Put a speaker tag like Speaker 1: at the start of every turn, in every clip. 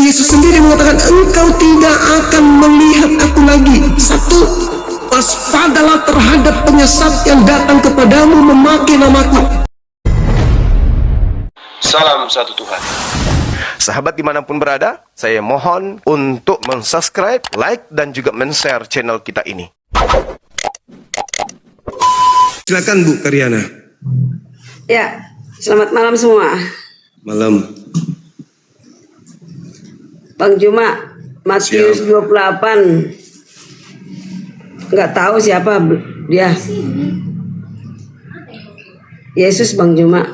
Speaker 1: Yesus sendiri mengatakan, engkau tidak akan melihat aku lagi. Satu, waspadalah terhadap penyesat yang datang kepadamu memakai namaku.
Speaker 2: Salam satu Tuhan. Sahabat dimanapun berada, saya mohon untuk mensubscribe, like, dan juga men-share channel kita ini.
Speaker 1: Silakan Bu Karyana.
Speaker 3: Ya, selamat malam semua.
Speaker 1: Malam.
Speaker 3: Bang Juma, Matius 28. Nggak tahu siapa dia. Yesus Bang Juma.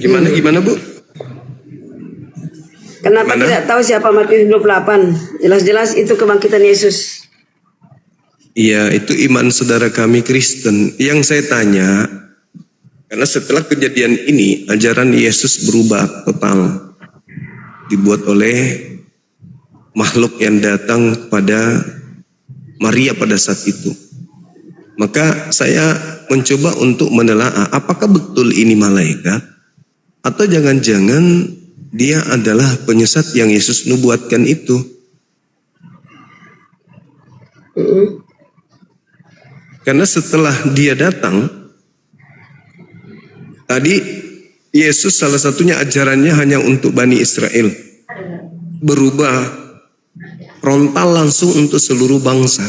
Speaker 1: Gimana Bu?
Speaker 3: Kenapa tidak tahu siapa Matius 28? Jelas-jelas itu kebangkitan Yesus.
Speaker 1: Iya, itu iman saudara kami Kristen. Yang saya tanya, karena setelah kejadian ini, ajaran Yesus berubah total. Dibuat oleh makhluk yang datang kepada Maria pada saat itu. Maka saya mencoba untuk menelaah, apakah betul ini malaikat? Atau jangan-jangan dia adalah penyesat yang Yesus nubuatkan itu? Karena setelah dia datang, tadi Yesus salah satunya ajarannya hanya untuk Bani Israel. Berubah frontal langsung untuk seluruh bangsa.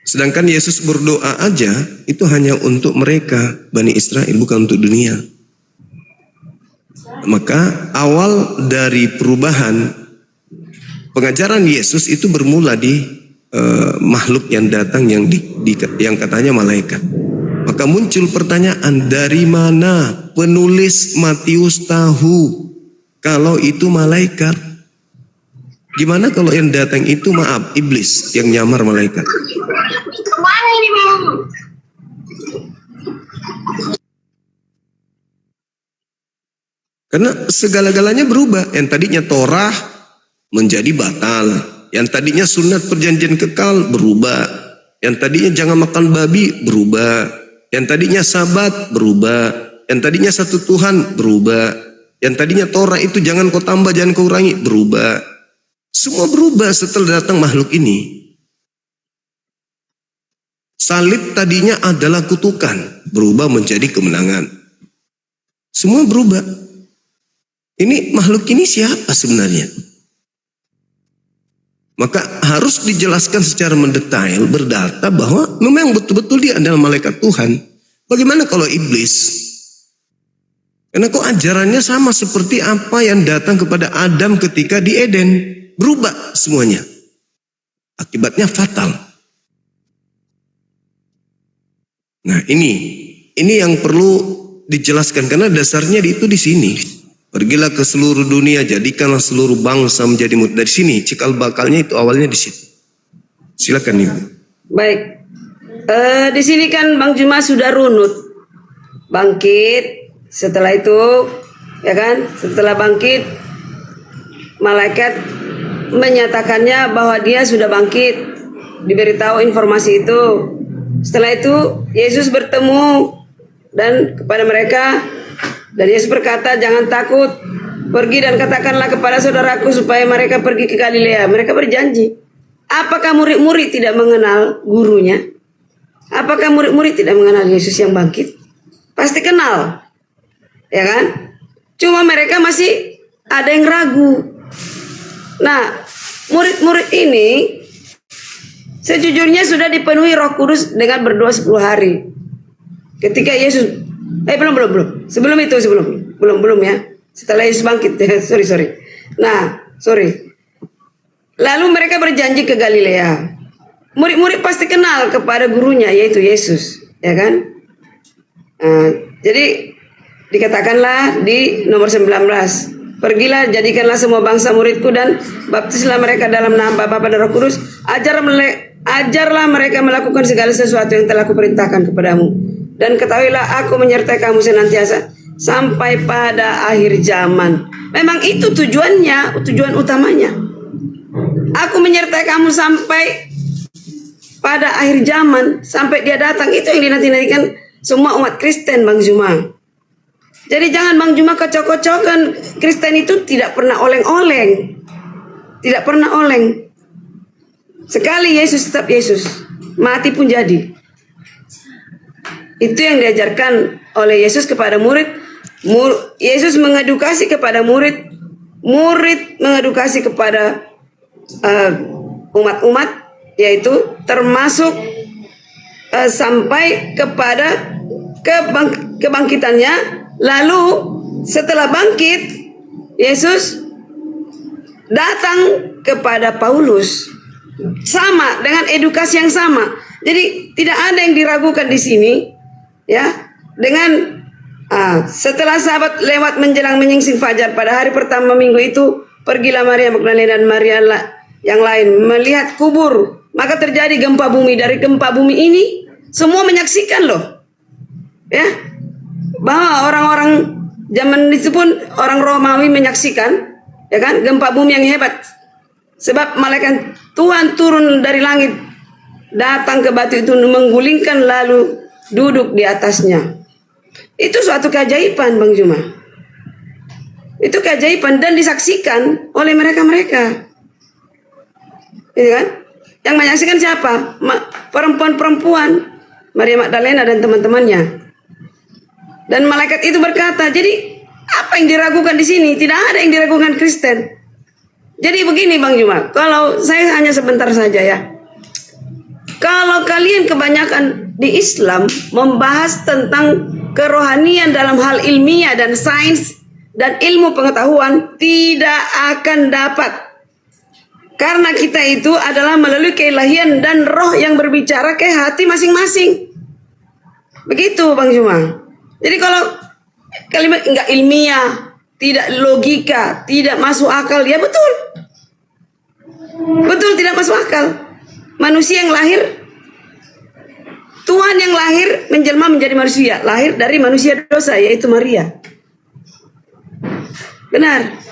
Speaker 1: Sedangkan Yesus berdoa aja itu hanya untuk mereka, Bani Israel, bukan untuk dunia. Maka awal dari perubahan pengajaran Yesus itu bermula di makhluk yang datang yang katanya malaikat. Maka muncul pertanyaan, dari mana penulis Matius tahu kalau itu malaikat? Gimana kalau yang datang itu iblis yang nyamar malaikat? Karena segala-galanya berubah. Yang tadinya Torah menjadi batal. Yang tadinya sunat perjanjian kekal berubah. Yang tadinya jangan makan babi berubah. Yang tadinya sabat berubah. Yang tadinya satu Tuhan berubah. Yang tadinya Torah itu jangan kau tambah, jangan kau kurangi, berubah. Semua berubah setelah datang makhluk ini. Salib tadinya adalah kutukan, berubah menjadi kemenangan. Semua berubah. Ini makhluk ini siapa sebenarnya? Maka harus dijelaskan secara mendetail, berdata bahwa memang betul-betul dia adalah malaikat Tuhan. Bagaimana kalau iblis? Karena kok ajarannya sama seperti apa yang datang kepada Adam ketika di Eden. Berubah semuanya. Akibatnya fatal. Nah ini yang perlu dijelaskan karena dasarnya itu di sini. Pergilah ke seluruh dunia, jadikanlah seluruh bangsa menjadi murid. Dari sini cikal bakalnya itu awalnya di situ. Silakan Ibu.
Speaker 3: Baik. Di sini kan Bang Juma sudah runut. Bangkit. Setelah itu, ya kan? Setelah bangkit, malaikat menyatakannya bahwa dia sudah bangkit. Diberitahu informasi itu. Setelah itu Yesus bertemu dan kepada mereka, dan Yesus berkata, jangan takut, pergi dan katakanlah kepada saudaraku supaya mereka pergi ke Galilea. Mereka berjanji. Apakah murid-murid tidak mengenal gurunya? Apakah murid-murid tidak mengenal Yesus yang bangkit? Pasti kenal, ya kan? Cuma mereka masih ada yang ragu. Nah, murid-murid ini sejujurnya sudah dipenuhi Roh Kudus dengan berdoa 10 hari. Ketika Yesus Sebelum ya. Setelah Yesus bangkit. sorry. Lalu mereka berjanji ke Galilea. Murid-murid pasti kenal kepada gurunya, yaitu Yesus, ya kan? Jadi dikatakanlah di nomor 19, pergilah jadikanlah semua bangsa muridku dan baptislah mereka dalam nama Bapa dan Roh Kudus. Ajarlah mereka melakukan segala sesuatu yang telah kuperintahkan kepadamu. Dan ketahuilah aku menyertai kamu senantiasa sampai pada akhir zaman. Memang itu tujuan utamanya. Aku menyertai kamu sampai pada akhir zaman, sampai dia datang. Itu yang dinanti-nantikan semua umat Kristen, Bang Juma. Jadi jangan Bang Juma kocok-kocokan. Kristen itu tidak pernah oleng-oleng. Tidak pernah oleng. Sekali Yesus tetap Yesus. Mati pun jadi. Itu yang diajarkan oleh Yesus kepada murid. Yesus mengedukasi kepada murid. Murid mengedukasi kepada umat-umat. Yaitu termasuk sampai kepada kebangkitannya. Lalu setelah bangkit, Yesus datang kepada Paulus, sama dengan edukasi yang sama. Jadi tidak ada yang diragukan di sini, ya. Dengan setelah sahabat lewat menjelang menyingsing fajar pada hari pertama minggu itu, pergilah Maria Magdalena dan Maria yang lain melihat kubur. Maka terjadi gempa bumi. Dari gempa bumi ini semua menyaksikan loh, ya. Bahwa orang-orang zaman itu pun orang Romawi menyaksikan, ya kan, gempa bumi yang hebat. Sebab malaikat Tuhan turun dari langit, datang ke batu itu menggulingkan lalu duduk di atasnya. Itu suatu keajaiban, Bang Juma. Itu keajaiban dan disaksikan oleh mereka-mereka. Gitu kan? Yang menyaksikan siapa? Perempuan-perempuan, Maria Magdalena dan teman-temannya. Dan malaikat itu berkata, jadi apa yang diragukan di sini? Tidak ada yang diragukan Kristen. Jadi begini Bang Juma, kalau saya hanya sebentar saja ya. Kalau kalian kebanyakan di Islam membahas tentang kerohanian dalam hal ilmiah dan sains dan ilmu pengetahuan, tidak akan dapat. Karena kita itu adalah melalui keilahian dan roh yang berbicara ke hati masing-masing. Begitu Bang Juma. Jadi kalau kalimat enggak ilmiah, tidak logika, tidak masuk akal, ya betul. Betul tidak masuk akal. Manusia yang lahir, Tuhan yang lahir menjelma menjadi manusia, lahir dari manusia dosa yaitu Maria. Benar.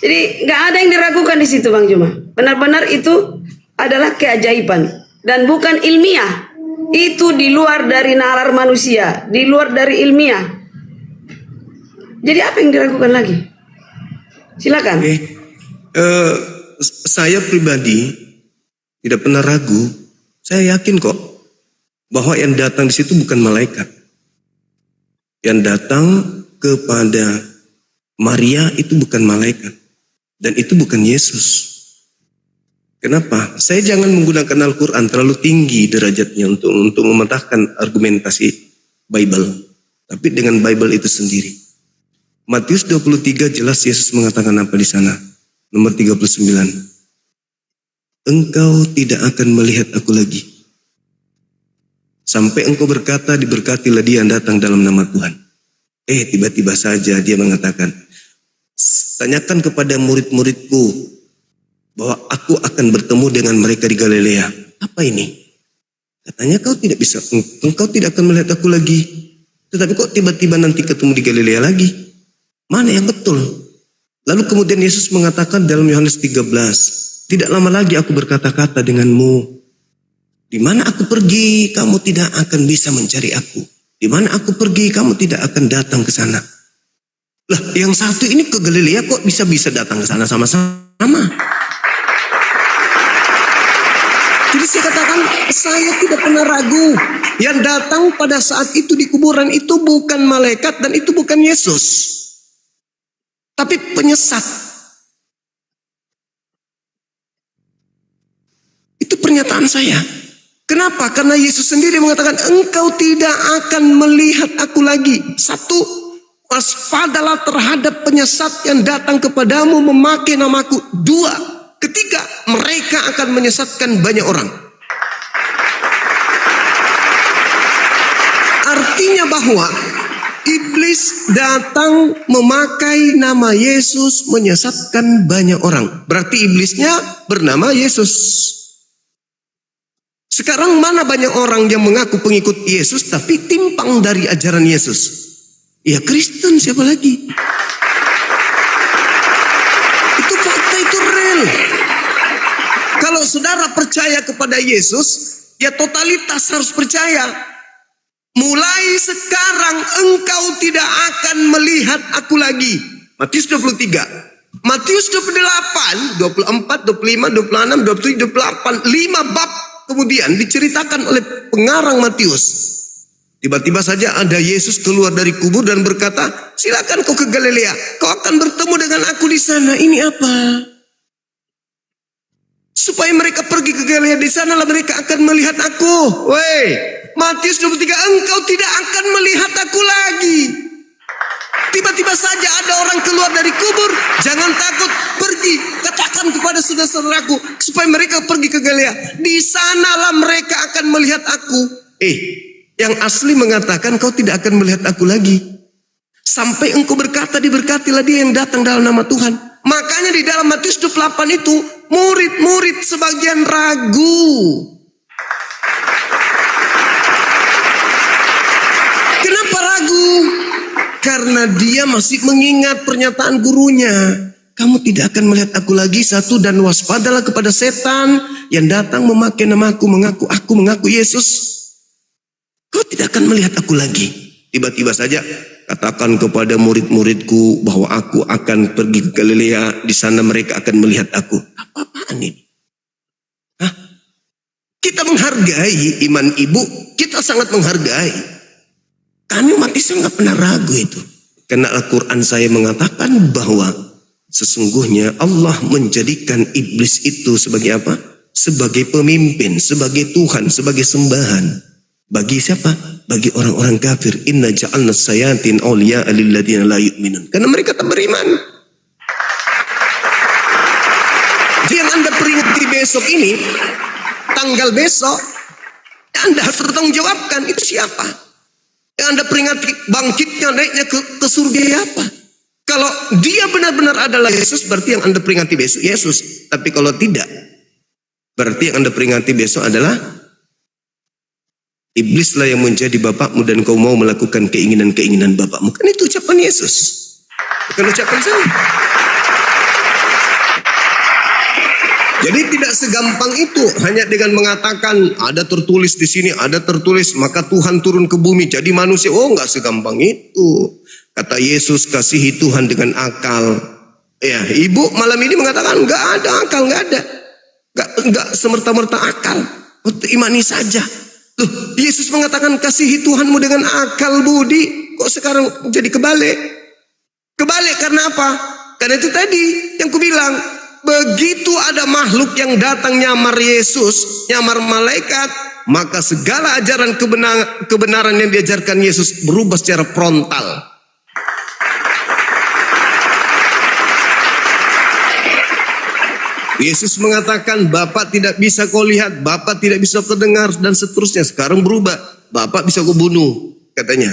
Speaker 3: Jadi enggak ada yang diragukan di situ Bang Juma. Benar-benar itu adalah keajaiban dan bukan ilmiah. Itu di luar dari nalar manusia, di luar dari ilmiah. Jadi apa yang diragukan lagi? Silakan.
Speaker 1: Saya pribadi tidak pernah ragu. Saya yakin kok bahwa yang datang di situ bukan malaikat. Yang datang kepada Maria itu bukan malaikat dan itu bukan Yesus. Kenapa? Saya jangan menggunakan Al-Quran terlalu tinggi derajatnya untuk mematahkan argumentasi Bible. Tapi dengan Bible itu sendiri. Matius 23 jelas Yesus mengatakan apa di sana? Nomor 39. Engkau tidak akan melihat aku lagi. Sampai engkau berkata, diberkatilah dia yang datang dalam nama Tuhan. Tiba-tiba saja dia mengatakan, tanyakan kepada murid-muridku, bahwa aku akan bertemu dengan mereka di Galilea. Apa ini? Katanya engkau tidak akan melihat aku lagi. Tetapi kok tiba-tiba nanti ketemu di Galilea lagi? Mana yang betul? Lalu kemudian Yesus mengatakan dalam Yohanes 13, tidak lama lagi aku berkata-kata denganmu. Di mana aku pergi, kamu tidak akan bisa mencari aku. Di mana aku pergi, kamu tidak akan datang ke sana. Lah, yang satu ini ke Galilea kok bisa datang ke sana sama-sama? Jadi saya katakan, saya tidak pernah ragu. Yang datang pada saat itu di kuburan itu bukan malaikat dan itu bukan Yesus. Tapi penyesat. Itu pernyataan saya. Kenapa? Karena Yesus sendiri mengatakan, engkau tidak akan melihat aku lagi. Satu, waspadalah terhadap penyesat yang datang kepadamu memakai namaku. Dua, ketiga, mereka akan menyesatkan banyak orang. Artinya bahwa iblis datang memakai nama Yesus menyesatkan banyak orang. Berarti iblisnya bernama Yesus. Sekarang mana banyak orang yang mengaku pengikut Yesus tapi timpang dari ajaran Yesus? Ya Kristen, siapa lagi? Itu fakta, itu real. Kalau saudara percaya kepada Yesus, ya totalitas harus percaya. mulai sekarang engkau tidak akan melihat aku lagi. Matius 23. Matius 28, 24, 25, 26, 27, 28. 5 bab kemudian diceritakan oleh pengarang Matius. Tiba-tiba saja ada Yesus keluar dari kubur dan berkata, silakan kau ke Galilea, kau akan bertemu dengan aku di sana. Ini apa? Supaya mereka pergi ke Galilea, di sanalah mereka akan melihat aku. Woi, Matius 23, engkau tidak akan melihat aku lagi. Tiba-tiba saja ada orang keluar dari kubur, jangan takut, pergi, katakan kepada saudara-saudaraku supaya mereka pergi ke Galilea. Di sanalah mereka akan melihat aku. Yang asli mengatakan kau tidak akan melihat aku lagi. Sampai engkau berkata, diberkatilah dia yang datang dalam nama Tuhan. Makanya di dalam Matius 28 itu, murid-murid sebagian ragu. Kenapa ragu? Karena dia masih mengingat pernyataan gurunya. Kamu tidak akan melihat aku lagi, satu, dan waspadalah kepada setan yang datang memakai namaku, mengaku Yesus. Kau tidak akan melihat aku lagi. Tiba-tiba saja katakan kepada murid-muridku bahwa aku akan pergi ke Galilea. Di sana mereka akan melihat aku. Apa-apaan ini? Hah? Kita menghargai iman ibu. Kita sangat menghargai. Kami umat Islam nggak pernah ragu itu. Karena Al-Quran saya mengatakan bahwa sesungguhnya Allah menjadikan iblis itu sebagai apa? Sebagai pemimpin, sebagai Tuhan, sebagai sembahan. Bagi siapa? Bagi orang-orang kafir. Inna ja'alna sayatin awliya'a lilladzina la yu'minun. Karena mereka tak beriman. Jadi yang Anda peringati besok ini, tanggal besok, Anda harus bertanggung jawabkan. Itu siapa? Yang Anda peringati bangkitnya, naiknya ke surga apa? Kalau dia benar-benar adalah Yesus, berarti yang Anda peringati besok Yesus. Tapi kalau tidak, berarti yang Anda peringati besok adalah iblislah yang menjadi bapakmu dan kau mau melakukan keinginan-keinginan bapakmu. Kan itu ucapan Yesus. Bukan ucapan saya. Jadi tidak segampang itu hanya dengan mengatakan ada tertulis di sini, ada tertulis maka Tuhan turun ke bumi jadi manusia. Oh, enggak segampang itu. Kata Yesus, kasihi Tuhan dengan akal. Ya, ibu malam ini mengatakan enggak ada akal, enggak ada. Enggak semerta-merta akal. Imani saja. Loh, Yesus mengatakan kasihi Tuhanmu dengan akal budi. Kok sekarang jadi kebalik? Kebalik karena apa? Karena itu tadi yang kubilang. Begitu ada makhluk yang datang nyamar Yesus, nyamar malaikat, maka segala ajaran kebenaran yang diajarkan Yesus berubah secara frontal. Yesus mengatakan Bapak tidak bisa kau lihat, Bapak tidak bisa kau dengar, dan seterusnya. Sekarang berubah, Bapak bisa kau bunuh, katanya.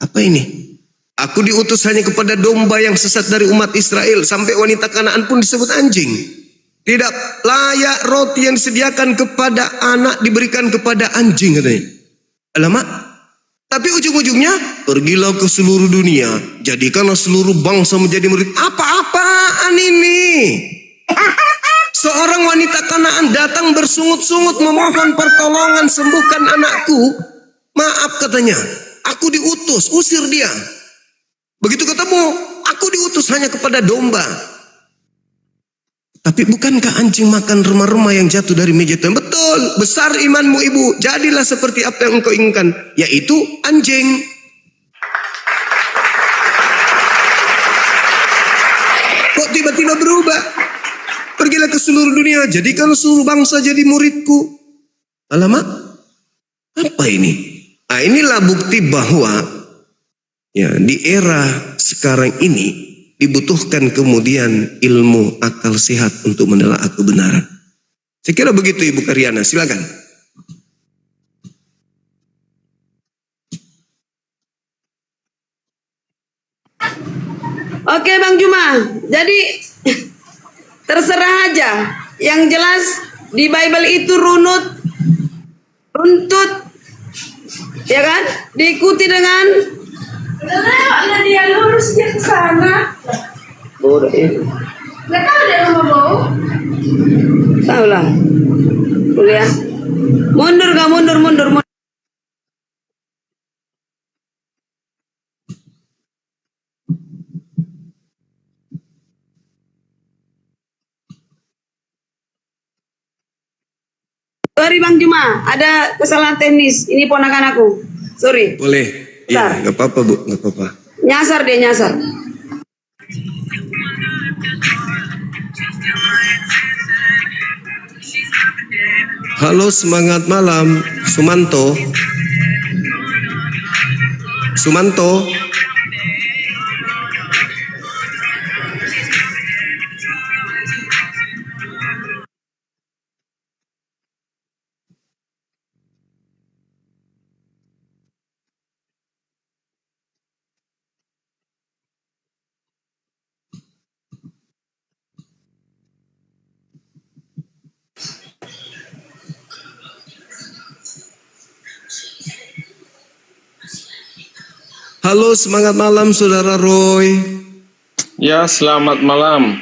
Speaker 1: Apa ini? Aku diutus hanya kepada domba yang sesat dari umat Israel. Sampai wanita Kanaan pun disebut anjing. Tidak layak roti yang disediakan kepada anak diberikan kepada anjing, katanya. Alamak. Tapi ujung-ujungnya, pergilah ke seluruh dunia, jadikanlah seluruh bangsa menjadi murid. Apa-apaan ini? Seorang wanita Kanaan datang bersungut-sungut memohon pertolongan, sembuhkan anakku. Maaf, katanya, aku diutus, usir dia. Begitu ketemu, aku diutus hanya kepada domba. Tapi bukankah anjing makan remah-remah yang jatuh dari meja Tuhan? Betul, besar imanmu ibu, jadilah seperti apa yang engkau inginkan, yaitu anjing. Kok tiba-tiba berubah? Pergilah ke seluruh dunia, jadikan seluruh bangsa jadi muridku. Alamak, apa ini? Nah, inilah bukti bahwa ya di era sekarang ini dibutuhkan kemudian ilmu akal sehat untuk menelaah kebenaran. Saya kira begitu Ibu Karyana, silakan.
Speaker 3: Oke Bang Juma, jadi terserah aja. Yang jelas di Bible itu runtut, ya kan? Diikuti dengan
Speaker 4: Udah dia lurus dia ke sana.
Speaker 3: bodoh itu.
Speaker 4: Gak tahu dia rumah bau.
Speaker 3: Tahu lah. Kuliah. Mundur gak mundur. Sorry Bang Juma, ada kesalahan teknis. Ini ponakan aku. Sorry.
Speaker 1: Boleh.
Speaker 3: Bentar.
Speaker 1: Iya, nggak apa-apa Bu, nggak apa-apa.
Speaker 3: Nyasar dia nyasar.
Speaker 1: Halo, semangat malam, Sumanto. Sumanto. Halo, semangat malam Saudara Roy.
Speaker 5: Ya, selamat malam.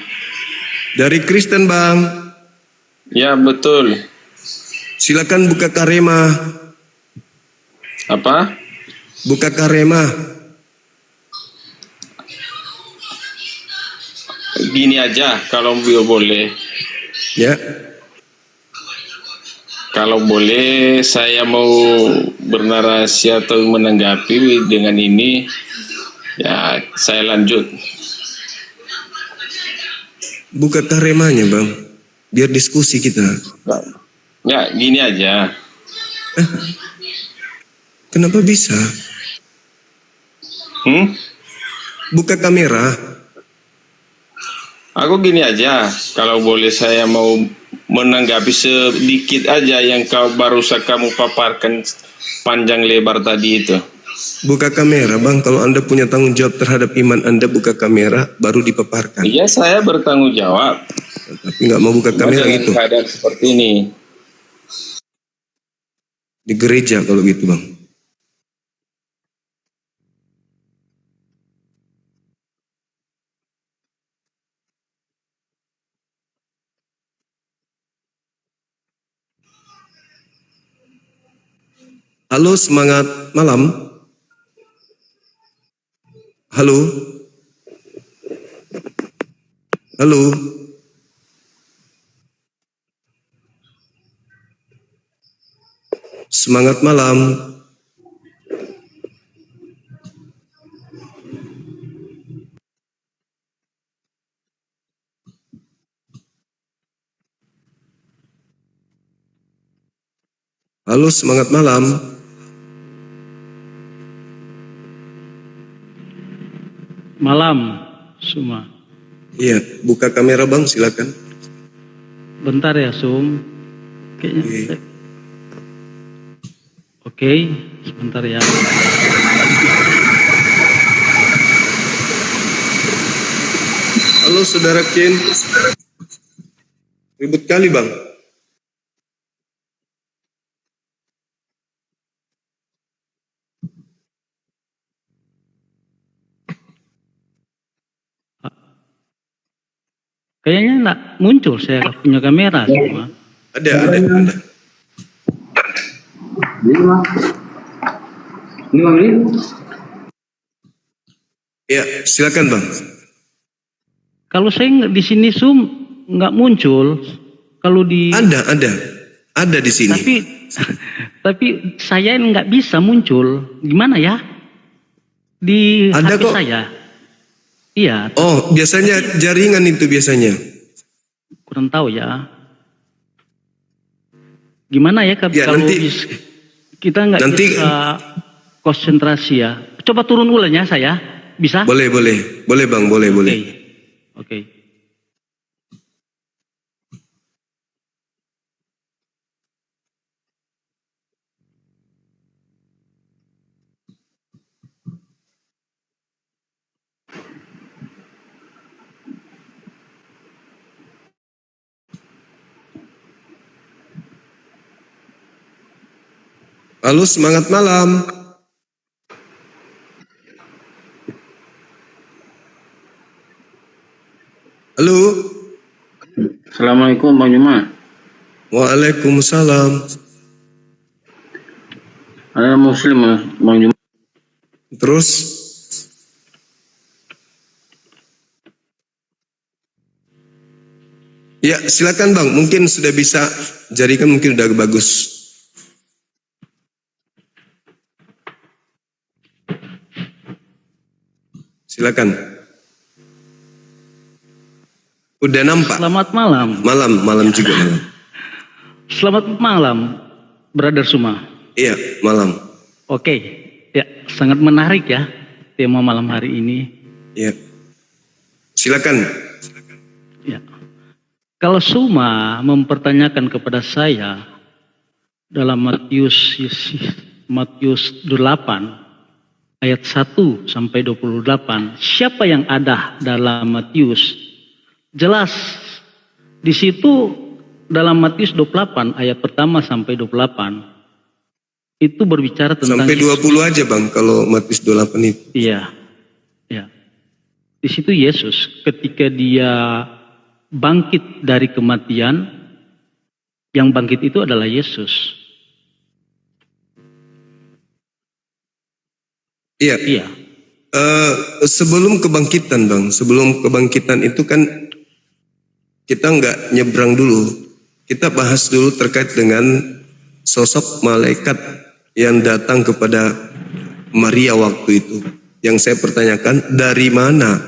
Speaker 1: Dari Kristen Bang.
Speaker 5: Ya, betul.
Speaker 1: Silakan buka karema.
Speaker 5: Apa?
Speaker 1: Buka karema.
Speaker 5: Gini aja, kalau boleh.
Speaker 1: Ya.
Speaker 5: Kalau boleh, saya mau bernarasi atau menanggapi dengan ini. Ya, saya lanjut.
Speaker 1: Buka karemanya Bang. Biar diskusi kita.
Speaker 5: Ya, gini aja.
Speaker 1: Kenapa bisa? Buka kamera.
Speaker 5: Aku gini aja, kalau boleh saya mau menanggapi sedikit aja yang barusan kamu paparkan panjang lebar tadi itu.
Speaker 1: Buka kamera Bang. Kalau Anda punya tanggung jawab terhadap iman Anda, buka kamera baru dipaparkan.
Speaker 5: Iya, saya bertanggung jawab.
Speaker 1: Tapi nggak mau buka kamera
Speaker 5: Dengan
Speaker 1: gitu.
Speaker 5: keadaan seperti ini.
Speaker 1: Di gereja kalau gitu Bang. Halo, semangat malam. Halo. Halo. Semangat malam. Halo, semangat malam.
Speaker 6: Malam, Suma.
Speaker 1: Iya, buka kamera Bang, silakan.
Speaker 6: Bentar ya, Sum. Kayaknya. Oke, sebentar ya.
Speaker 1: Halo, Saudara Ken. Ribut kali Bang.
Speaker 6: Kayaknya enggak muncul, saya punya kamera semua.
Speaker 1: Ada. Ya, silakan Bang.
Speaker 6: Kalau saya di sini Sum nggak muncul. Kalau di
Speaker 1: Ada di sini.
Speaker 6: tapi saya nggak bisa muncul. Gimana ya? Di
Speaker 1: Ada
Speaker 6: HP
Speaker 1: kok.
Speaker 6: saya. Iya.
Speaker 1: Oh, biasanya jaringan itu biasanya.
Speaker 6: Kurang tahu ya. Gimana ya kalau kita nggak bisa konsentrasi ya. Coba turun ulang ya saya. Bisa?
Speaker 1: Boleh Bang, boleh.
Speaker 6: Oke.
Speaker 1: Halo, semangat malam. Halo.
Speaker 5: Assalamualaikum Bang Juma.
Speaker 1: Waalaikumsalam.
Speaker 5: Ada Muslim Bang Juma.
Speaker 1: Terus? Ya, silakan Bang. Mungkin sudah bisa, jaringan mungkin udah bagus. Silakan. Udah nampak?
Speaker 6: Selamat malam.
Speaker 1: Malam juga malam.
Speaker 6: Selamat malam, Brother Suma.
Speaker 1: Iya, malam.
Speaker 6: Oke, ya sangat menarik ya tema malam hari ini.
Speaker 1: Iya. Silakan.
Speaker 6: Ya. Kalau Suma mempertanyakan kepada saya dalam Matius 8 ayat 1 sampai 28, siapa yang ada dalam Matius? Jelas di situ dalam Matius 28 ayat pertama sampai 28 itu berbicara tentang
Speaker 1: sampai 20 aja Bang kalau Matius 28 itu.
Speaker 6: Iya. Ya. Di situ Yesus ketika dia bangkit dari kematian, yang bangkit itu adalah Yesus.
Speaker 1: Iya.
Speaker 6: Iya.
Speaker 1: Sebelum kebangkitan Bang, sebelum kebangkitan itu kan kita nggak nyebrang dulu. Kita bahas dulu terkait dengan sosok malaikat yang datang kepada Maria waktu itu. Yang saya pertanyakan, dari mana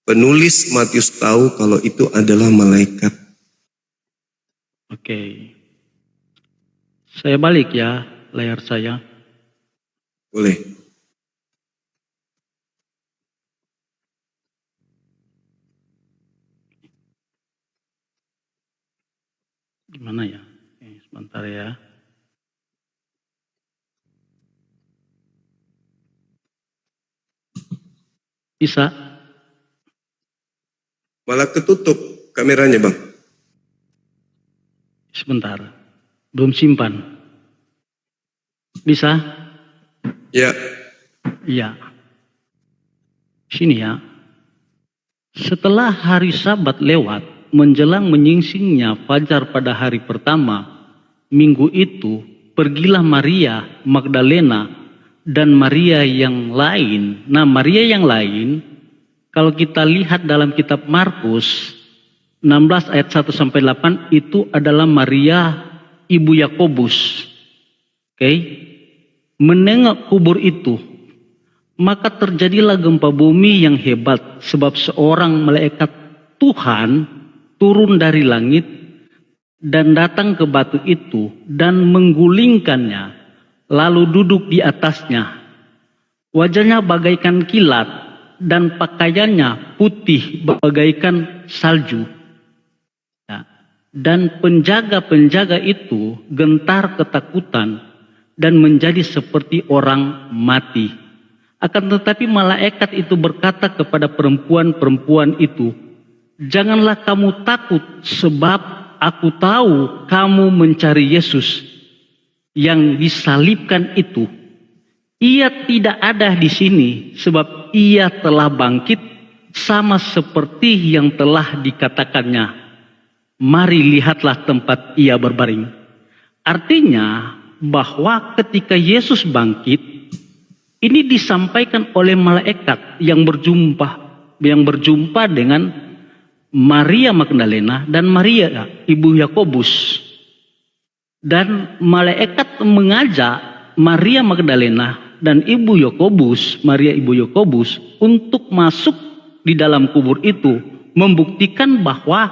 Speaker 1: penulis Matius tahu kalau itu adalah malaikat?
Speaker 6: Oke. Saya balik ya layar saya.
Speaker 1: Boleh.
Speaker 6: Gimana ya? Sebentar ya. Bisa?
Speaker 1: Malah ketutup kameranya Bang.
Speaker 6: Sebentar. Belum simpan. Bisa?
Speaker 1: Ya.
Speaker 6: Iya. Sini ya. Setelah hari Sabat lewat, menjelang menyingsingnya fajar pada hari pertama, minggu itu, pergilah Maria Magdalena dan Maria yang lain. Nah, Maria yang lain, kalau kita lihat dalam kitab Markus 16 ayat 1 sampai 8 itu adalah Maria ibu Yakobus. Oke. Menengok kubur itu, maka terjadilah gempa bumi yang hebat sebab seorang malaikat Tuhan turun dari langit dan datang ke batu itu dan menggulingkannya, lalu duduk di atasnya. Wajahnya bagaikan kilat dan pakaiannya putih bagaikan salju. Ya. Dan penjaga-penjaga itu gentar ketakutan dan menjadi seperti orang mati. Akan tetapi malaikat itu berkata kepada perempuan-perempuan itu, "Janganlah kamu takut, sebab aku tahu kamu mencari Yesus yang disalibkan itu. Ia tidak ada di sini, sebab ia telah bangkit sama seperti yang telah dikatakannya. Mari lihatlah tempat ia berbaring." Artinya bahwa ketika Yesus bangkit, ini disampaikan oleh malaikat yang berjumpa dengan Maria Magdalena dan Maria ibu Yakobus. Dan malaikat mengajak Maria Magdalena dan ibu Yakobus, Maria ibu Yakobus, untuk masuk di dalam kubur itu, membuktikan bahwa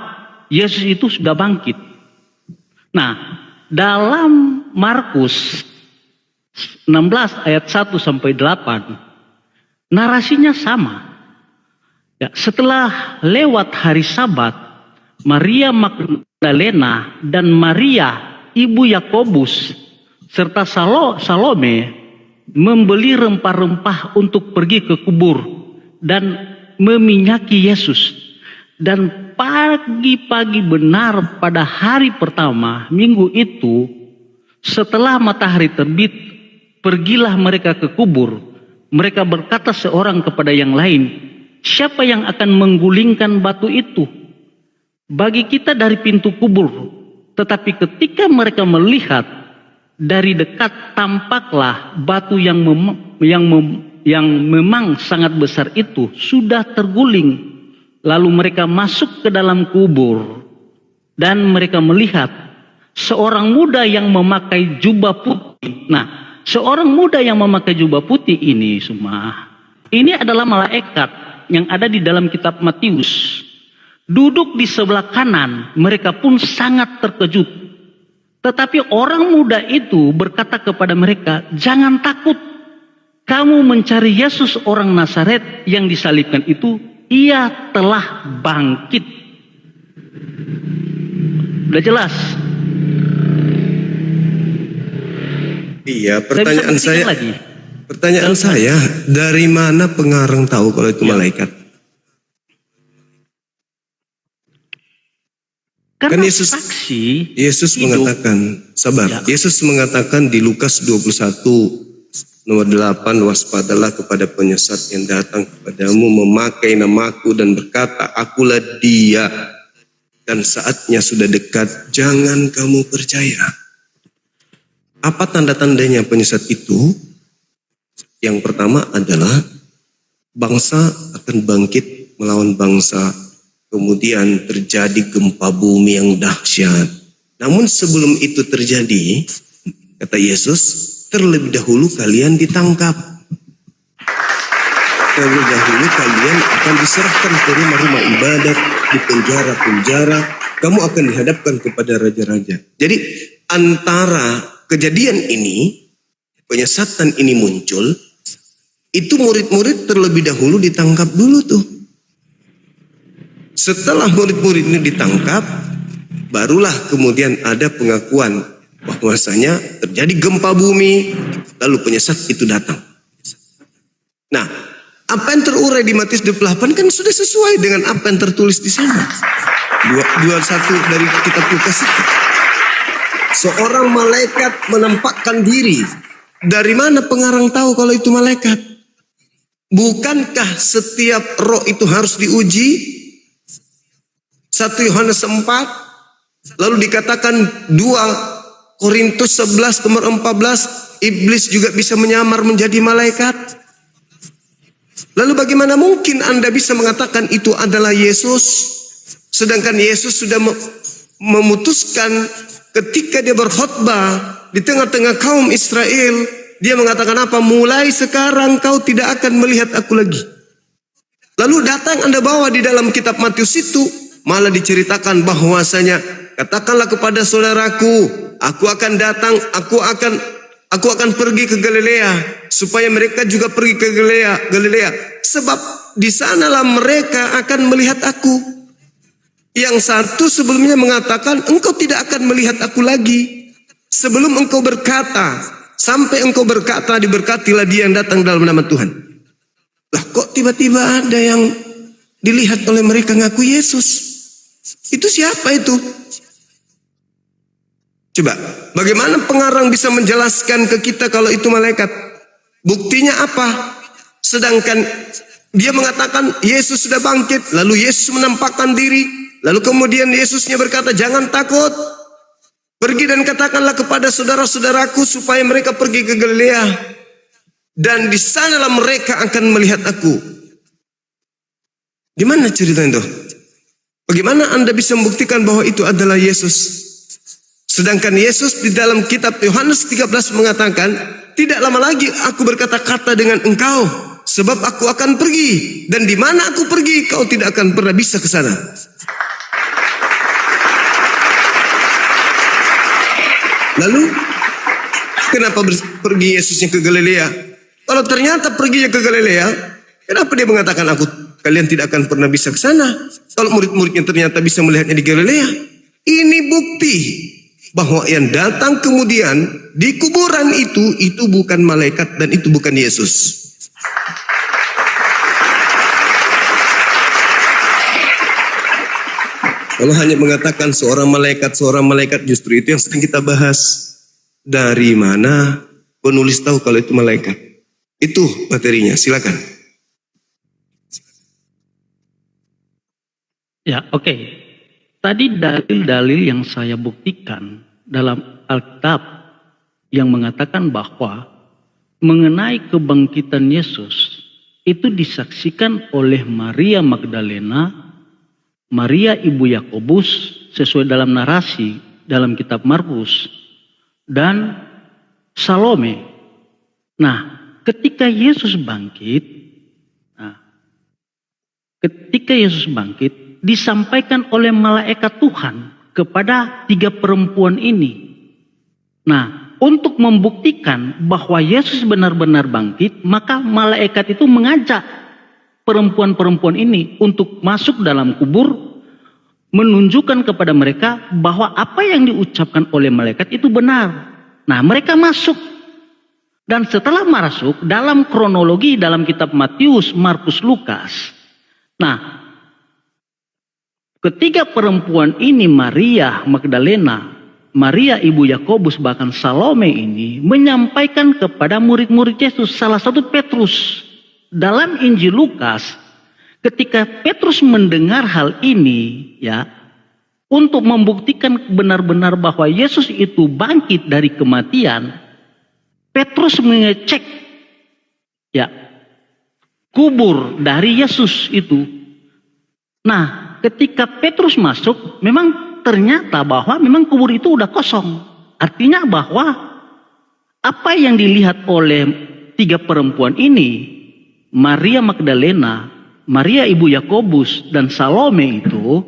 Speaker 6: Yesus itu sudah bangkit. Nah, dalam Markus 16 ayat 1 sampai 8 narasinya sama. Ya, setelah lewat hari Sabat, Maria Magdalena dan Maria ibu Yakobus serta Salome membeli rempah-rempah untuk pergi ke kubur dan meminyaki Yesus. Dan pagi-pagi benar pada hari pertama minggu itu, setelah matahari terbit, pergilah mereka ke kubur. Mereka berkata seorang kepada yang lain, "Siapa yang akan menggulingkan batu itu? Bagi kita dari pintu kubur." Tetapi ketika mereka melihat dari dekat, tampaklah batu yang memang sangat besar itu sudah terguling. Lalu mereka masuk ke dalam kubur dan mereka melihat seorang muda yang memakai jubah putih. Nah, seorang muda yang memakai jubah putih ini semua, ini adalah malaikat yang ada di dalam kitab Matius. Duduk di sebelah kanan, mereka pun sangat terkejut. Tetapi orang muda itu berkata kepada mereka, "Jangan takut. Kamu mencari Yesus orang Nazaret yang disalibkan itu. Ia telah bangkit." Udah jelas?
Speaker 1: Iya,
Speaker 6: Pertanyaan
Speaker 1: saya, dari mana pengarang tahu kalau itu malaikat?
Speaker 6: Karena
Speaker 1: Kan
Speaker 6: saksi
Speaker 1: Yesus
Speaker 6: hidup.
Speaker 1: mengatakan, sabar.
Speaker 6: Ya.
Speaker 1: Yesus mengatakan di Lukas 21 nomor 8, waspadalah kepada penyesat yang datang kepadamu memakai namaku dan berkata, akulah dia, dan saatnya sudah dekat, jangan kamu percaya. Apa tanda-tandanya penyesat itu? Yang pertama adalah bangsa akan bangkit melawan bangsa. Kemudian terjadi gempa bumi yang dahsyat. Namun sebelum itu terjadi, kata Yesus, terlebih dahulu kalian ditangkap. Terlebih dahulu kalian akan diserahkan ke rumah-rumah ibadat, di penjara-penjara. Kamu akan dihadapkan kepada raja-raja. Jadi antara kejadian ini, penyesatan ini muncul, itu murid-murid terlebih dahulu ditangkap dulu tuh. Setelah murid-murid ini ditangkap, barulah kemudian ada pengakuan bahwasanya terjadi gempa bumi, lalu penyesat itu datang. Nah, apa yang terurai di Matius 28 kan sudah sesuai dengan apa yang tertulis di sana. 21 dari kitab Lukas itu. Seorang malaikat menampakkan diri. Dari mana pengarang tahu kalau itu malaikat? Bukankah setiap roh itu harus diuji? 1 Yohanes 4, lalu dikatakan 2 Korintus 11 nomor 14, iblis juga bisa menyamar menjadi malaikat. Lalu bagaimana mungkin Anda bisa mengatakan itu adalah Yesus, sedangkan Yesus sudah memutuskan ketika dia berkhotbah di tengah-tengah kaum Israel, dia mengatakan apa? Mulai sekarang kau tidak akan melihat aku lagi. Lalu datang Anda bawa di dalam kitab Matius itu, malah diceritakan bahwasanya katakanlah kepada saudaraku, aku akan datang, aku akan pergi ke Galilea supaya mereka juga pergi ke Galilea. Sebab di sanalah mereka akan melihat aku. Yang satu sebelumnya mengatakan engkau tidak akan melihat aku lagi sebelum engkau berkata, sampai engkau berkata diberkatilah dia yang datang dalam nama Tuhan. Lah kok tiba-tiba ada yang dilihat oleh mereka ngaku Yesus? Itu siapa itu? Coba, bagaimana pengarang bisa menjelaskan ke kita kalau itu malaikat? Buktinya apa? Sedangkan dia mengatakan Yesus sudah bangkit, lalu Yesus menampakkan diri, lalu kemudian Yesusnya berkata, jangan takut, pergi dan katakanlah kepada saudara-saudaraku supaya mereka pergi ke Galilea, dan di sanalah mereka akan melihat aku. Di mana cerita itu? Bagaimana Anda bisa membuktikan bahwa itu adalah Yesus? Sedangkan Yesus di dalam kitab Yohanes 13 mengatakan, tidak lama lagi aku berkata-kata dengan engkau, sebab aku akan pergi, dan di mana aku pergi kau tidak akan pernah bisa ke sana. Lalu kenapa pergi Yesusnya ke Galilea? Kalau ternyata perginya ke Galilea, kenapa dia mengatakan kalian tidak akan pernah bisa ke sana? Kalau murid-muridnya ternyata bisa melihatnya di Galilea. Ini bukti bahwa yang datang kemudian di kuburan itu bukan malaikat dan itu bukan Yesus. Kalau hanya mengatakan seorang malaikat, justru itu yang sedang kita bahas. Dari mana penulis tahu kalau itu malaikat? Itu materinya, silakan.
Speaker 6: Ya, oke. Tadi dalil-dalil yang saya buktikan dalam Alkitab yang mengatakan bahwa mengenai kebangkitan Yesus itu disaksikan oleh Maria Magdalena, Maria ibu Yakobus, sesuai dalam narasi dalam kitab Markus dan Salome. Nah, ketika Yesus bangkit, disampaikan oleh malaikat Tuhan kepada 3 perempuan ini. Nah, untuk membuktikan bahwa Yesus benar-benar bangkit, maka malaikat itu mengajak perempuan-perempuan ini untuk masuk dalam kubur, menunjukkan kepada mereka bahwa apa yang diucapkan oleh malaikat itu benar. Nah, mereka masuk. Dan setelah masuk dalam kronologi dalam kitab Matius, Markus, Lukas. Nah, ketiga perempuan ini, Maria Magdalena, Maria ibu Yakobus, bahkan Salome ini menyampaikan kepada murid-murid Yesus, salah satu Petrus. Dalam Injil Lukas, ketika Petrus mendengar hal ini, ya, untuk membuktikan benar-benar bahwa Yesus itu bangkit dari kematian, Petrus mengecek, ya, kubur dari Yesus itu. Nah, ketika Petrus masuk, memang ternyata bahwa memang kubur itu udah kosong. Artinya bahwa apa yang dilihat oleh 3 perempuan ini, Maria Magdalena, Maria ibu Yakobus, dan Salome itu,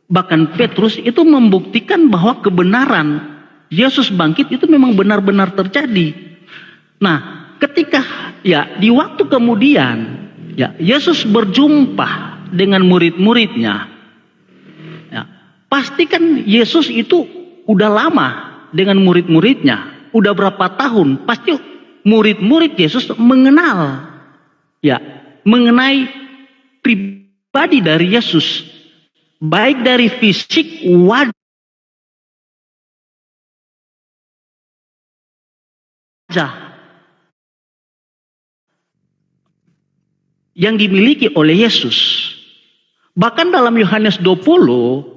Speaker 6: bahkan Petrus itu membuktikan bahwa kebenaran Yesus bangkit itu memang benar-benar terjadi. Nah, ketika ya di waktu kemudian ya Yesus berjumpa dengan murid-muridnya, ya, pastikan Yesus itu udah lama dengan murid-muridnya, udah berapa tahun, pasti murid-murid Yesus mengenal, ya, mengenai pribadi dari Yesus, baik dari fisik, wajah yang dimiliki oleh Yesus. Bahkan dalam Yohanes 20,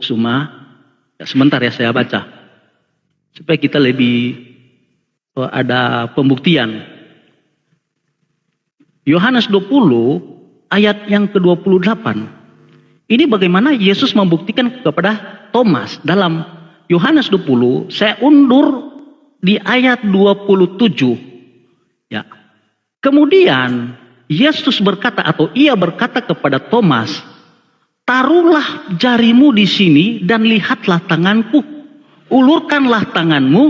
Speaker 6: sebentar ya saya baca, supaya kita lebih ada pembuktian. Yohanes 20 ayat yang ke-28. Ini bagaimana Yesus membuktikan kepada Thomas dalam Yohanes 20, saya undur di ayat 27. Ya. Kemudian Yesus berkata, atau ia berkata kepada Thomas, taruhlah jarimu di sini dan lihatlah tanganku. Ulurkanlah tanganmu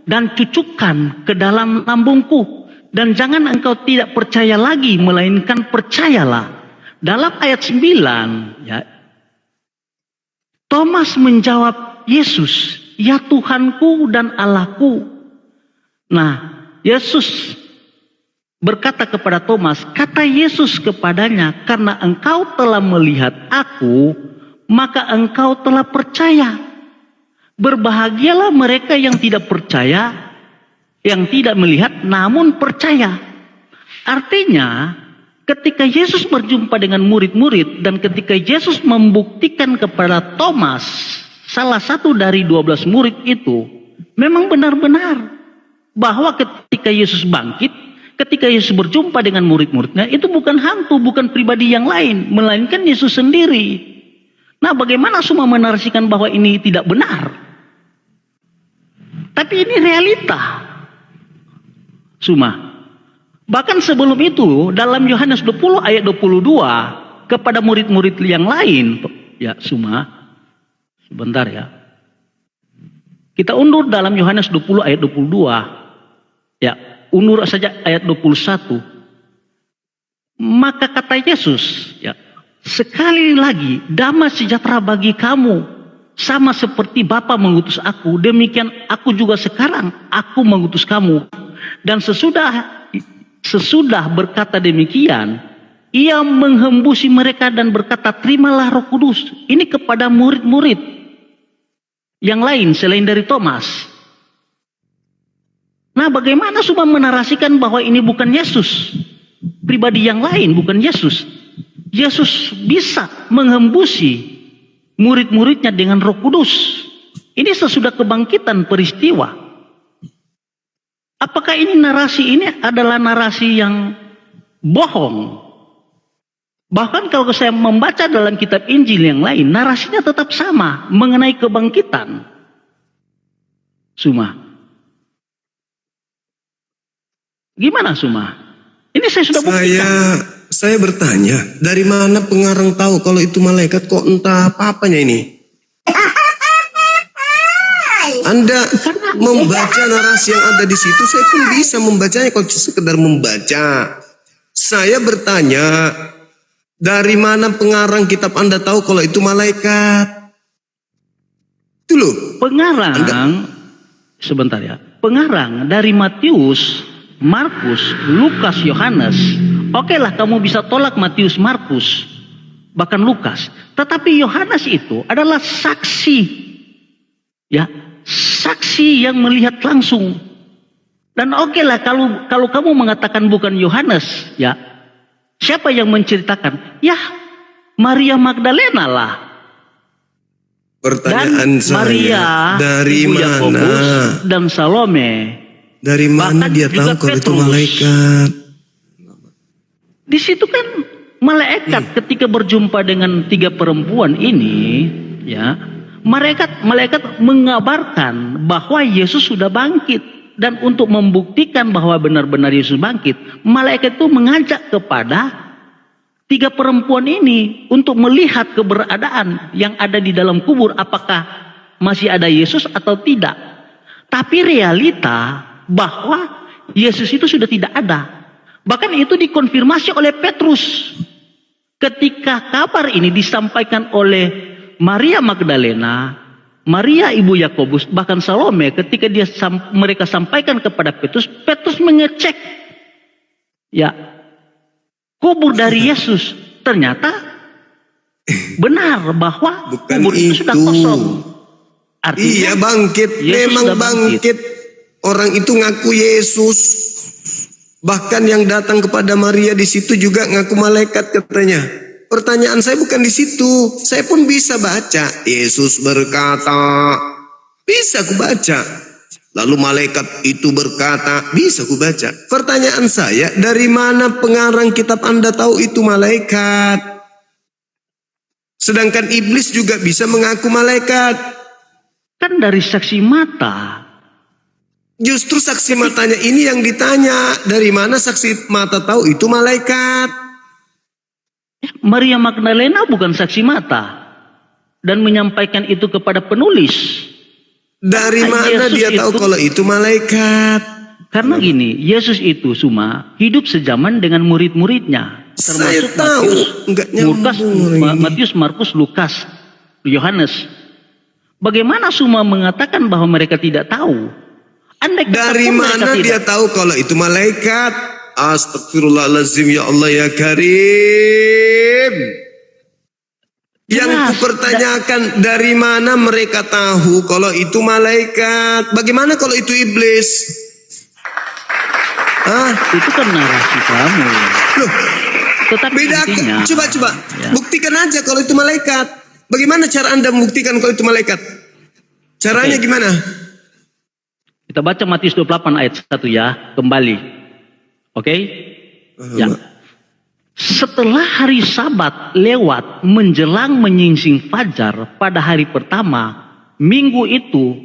Speaker 6: dan cucukkan ke dalam lambungku. Dan jangan engkau tidak percaya lagi, melainkan percayalah. Dalam ayat 9, ya, Thomas menjawab Yesus, ya Tuhanku dan Allahku. Nah, Yesus berkata kepada Thomas, kata Yesus kepadanya, karena engkau telah melihat aku, maka engkau telah percaya. Berbahagialah mereka yang tidak percaya, yang tidak melihat namun percaya. Artinya, ketika Yesus berjumpa dengan murid-murid dan ketika Yesus membuktikan kepada Thomas, salah satu dari 12 murid itu, memang benar-benar bahwa ketika Yesus bangkit, ketika Yesus berjumpa dengan murid-muridnya, itu bukan hantu, bukan pribadi yang lain, melainkan Yesus sendiri. Nah, bagaimana semua menarasikan bahwa ini tidak benar? Tapi ini realita. Bahkan sebelum itu, dalam Yohanes 20 ayat 22, kepada murid-murid yang lain, ya sebentar ya. Kita undur dalam Yohanes 20 ayat 22. Ya, undur saja ayat 21. Maka kata Yesus, ya, sekali lagi damai sejahtera bagi kamu, sama seperti Bapa mengutus aku, demikian aku juga sekarang aku mengutus kamu. Dan sesudah berkata demikian, ia menghembusi mereka dan berkata, terimalah Roh Kudus. Ini kepada murid-murid yang lain selain dari Thomas. Nah, bagaimana semua menarasikan bahwa ini bukan Yesus, pribadi yang lain, bukan Yesus. Yesus bisa menghembusi murid-muridnya dengan Roh Kudus. Ini sesudah kebangkitan peristiwa. Apakah ini narasi ini adalah narasi yang bohong? Bahkan kalau saya membaca dalam kitab Injil yang lain, narasinya tetap sama mengenai kebangkitan. Suma. Gimana Suma? Ini saya sudah buktikan.
Speaker 1: Saya bertanya, dari mana pengarang tahu kalau itu malaikat, kok entah apa-apanya ini? Anda membaca narasi yang ada di situ, saya pun bisa membacanya kalau sekedar membaca. Saya bertanya, dari mana pengarang kitab Anda tahu kalau itu malaikat? Itu loh.
Speaker 6: Pengarang, sebentar ya. Pengarang dari Matius, Markus, Lukas, Yohanes. Oke lah, kamu bisa tolak Matius, Markus, bahkan Lukas. Tetapi Yohanes itu adalah saksi. Ya, saksi yang melihat langsung. Dan oke lah kalau kamu mengatakan bukan Yohanes, ya. Siapa yang menceritakan? Ya, Maria Magdalena lah.
Speaker 1: Pertanyaan
Speaker 6: dan
Speaker 1: saya,
Speaker 6: Maria,
Speaker 1: dari
Speaker 6: Ibu
Speaker 1: mana?
Speaker 6: Yakobus dan Salome.
Speaker 1: Dari mana
Speaker 6: Bahkan
Speaker 1: dia
Speaker 6: juga
Speaker 1: tahu kalau itu
Speaker 6: Petrus.
Speaker 1: malaikat?
Speaker 6: Di situ kan malaikat ketika berjumpa dengan 3 perempuan ini, ya, malaikat mengabarkan bahwa Yesus sudah bangkit, dan untuk membuktikan bahwa benar-benar Yesus bangkit, malaikat itu mengajak kepada 3 perempuan ini untuk melihat keberadaan yang ada di dalam kubur, apakah masih ada Yesus atau tidak. Tapi realita bahwa Yesus itu sudah tidak ada. Bahkan itu dikonfirmasi oleh Petrus. Ketika kabar ini disampaikan oleh Maria Magdalena, Maria ibu Yakobus, bahkan Salome, ketika mereka sampaikan kepada Petrus, Petrus mengecek ya kubur dari Yesus. Ternyata benar bahwa
Speaker 1: Bukan
Speaker 6: kubur itu sudah kosong. Artinya,
Speaker 1: iya bangkit,
Speaker 6: Yesus
Speaker 1: memang
Speaker 6: sudah
Speaker 1: bangkit. Orang itu ngaku Yesus. Bahkan yang datang kepada Maria di situ juga ngaku malaikat katanya. Pertanyaan saya bukan di situ. Saya pun bisa baca. Yesus berkata, bisa aku baca. Lalu malaikat itu berkata, bisa aku baca. Pertanyaan saya, dari mana pengarang kitab Anda tahu itu malaikat? Sedangkan iblis juga bisa mengaku malaikat.
Speaker 6: kan dari saksi mata.
Speaker 1: Justru saksi matanya ini yang ditanya. Dari mana saksi mata tahu itu malaikat?
Speaker 6: Maria Magdalena bukan saksi mata dan menyampaikan itu kepada penulis.
Speaker 1: Dari
Speaker 6: Karena
Speaker 1: mana
Speaker 6: Yesus
Speaker 1: dia tahu
Speaker 6: itu-
Speaker 1: kalau itu malaikat?
Speaker 6: Karena gini, Yesus itu Suma hidup sejaman dengan murid-muridnya,
Speaker 1: Saya
Speaker 6: termasuk
Speaker 1: tahu, enggak nyambung ini.
Speaker 6: Matius, Markus, Lukas, Yohanes. Bagaimana Suma mengatakan bahwa mereka tidak tahu? Andai kata
Speaker 1: Dari
Speaker 6: pun mereka
Speaker 1: mana
Speaker 6: tidak
Speaker 1: dia tahu kalau itu malaikat? Astagfirullahaladzim, ya Allah ya Karim. Yang
Speaker 6: Jelas,
Speaker 1: kupertanyakan, dari mana mereka tahu kalau itu malaikat? Bagaimana kalau itu iblis? Hah?
Speaker 6: itu kan narasi kamu.
Speaker 1: Loh,
Speaker 6: Tetapi
Speaker 1: beda.
Speaker 6: intinya,
Speaker 1: Coba
Speaker 6: ya,
Speaker 1: buktikan aja kalau itu malaikat. Bagaimana cara Anda membuktikan kalau itu malaikat? Caranya
Speaker 6: Oke.
Speaker 1: gimana?
Speaker 6: kita baca Matius 28 ayat 1 ya, kembali. Oke? Ya. Setelah hari Sabat lewat menjelang menyingsing fajar pada hari pertama, minggu itu,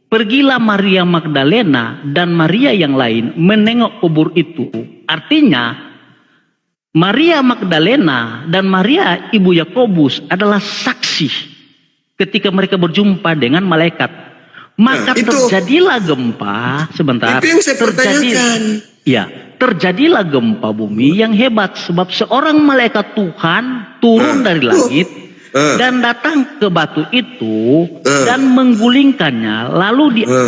Speaker 6: pergilah Maria Magdalena dan Maria yang lain menengok kubur itu. Artinya, Maria Magdalena dan Maria ibu Yakobus adalah saksi ketika mereka berjumpa dengan malaikat. Maka
Speaker 1: Nah, itu-
Speaker 6: terjadilah gempa, sebentar.
Speaker 1: Itu yang saya pertanyakan.
Speaker 6: Ya, terjadilah gempa bumi yang hebat sebab seorang malaikat Tuhan turun dari langit dan datang ke batu itu dan menggulingkannya,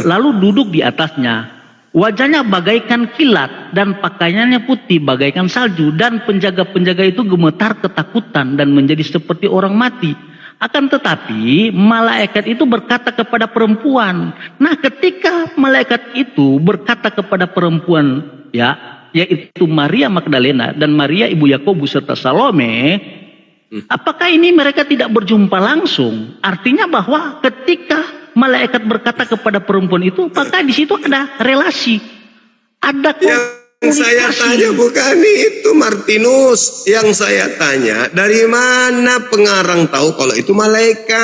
Speaker 6: lalu duduk di atasnya. Wajahnya bagaikan kilat dan pakaiannya putih bagaikan salju, dan penjaga-penjaga itu gemetar ketakutan dan menjadi seperti orang mati. Akan tetapi malaikat itu berkata kepada perempuan. Nah, ketika malaikat itu berkata kepada perempuan, ya, yaitu Maria Magdalena dan Maria ibu Yakobus serta Salome, apakah ini mereka tidak berjumpa langsung? Artinya bahwa ketika malaikat berkata kepada perempuan itu, maka di situ ada relasi, ada
Speaker 1: Yang saya tanya bukan itu Martinus. Yang saya tanya, dari mana pengarang tahu kalau itu malaikat?